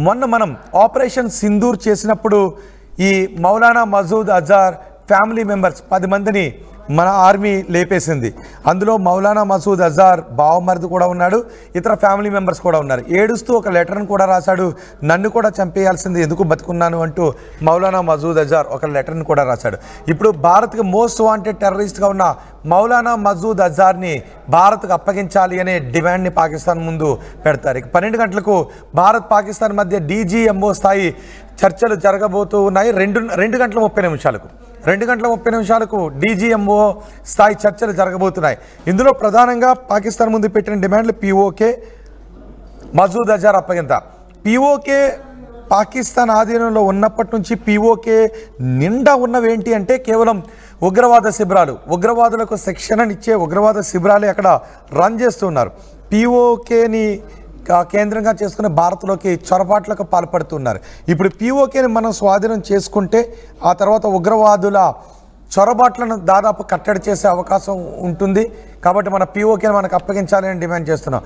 మొన్న మనం ఆపరేషన్ సింధూర్ చేసినప్పుడు ఈ మౌలానా మసూద్ అజార్ ఫ్యామిలీ మెంబర్స్ 10 మందిని మన ఆర్మీ లేపేసింది. అందులో మౌలానా మసూద్ అజార్ బావమరిది కూడా ఉన్నాడు, ఇతర ఫ్యామిలీ మెంబర్స్ కూడా ఉన్నారు. ఏడుస్తూ ఒక లెటర్ను కూడా రాశాడు. నన్ను కూడా చంపేయాల్సింది, ఎందుకు బతుకున్నాను అంటూ మౌలానా మసూద్ అజార్ ఒక లెటర్ను కూడా రాశాడు. ఇప్పుడు భారత్కి మోస్ట్ వాంటెడ్ టెర్రరిస్ట్గా ఉన్న మౌలానా మసూద్ అజార్ని భారత్కు అప్పగించాలి అనే డిమాండ్ని పాకిస్తాన్ ముందు పెడతారు. 12 గంటలకు భారత్ పాకిస్తాన్ మధ్య DGMO స్థాయి చర్చలు జరగబోతూ ఉన్నాయి. 2 గంటల 30 నిమిషాలకు 2 గంటల 30 నిమిషాలకు DGMO స్థాయి చర్చలు జరగబోతున్నాయి. ఇందులో ప్రధానంగా పాకిస్తాన్ ముందు పెట్టిన డిమాండ్లు POK, మసూద్ అజార్ అప్పగింత. POK పాకిస్తాన్ ఆధీనంలో ఉన్నప్పటి నుంచి POK నిండా ఉన్నవి ఏంటి అంటే కేవలం ఉగ్రవాద శిబిరాలు, ఉగ్రవాదులకు శిక్షణనిచ్చే ఉగ్రవాద శిబిరాలే అక్కడ రన్ చేస్తున్నారు. POKని కేంద్రంగా చేసుకుని భారత్లోకి చొరబాట్లకు పాల్పడుతున్నారు. ఇప్పుడు POKని మనం స్వాధీనం చేసుకుంటే ఆ తర్వాత ఉగ్రవాదుల చొరబాట్లను దాదాపు కట్టడి చేసే అవకాశం ఉంటుంది. కాబట్టి మన POKని మనకు అప్పగించాలని డిమాండ్ చేస్తున్నాం.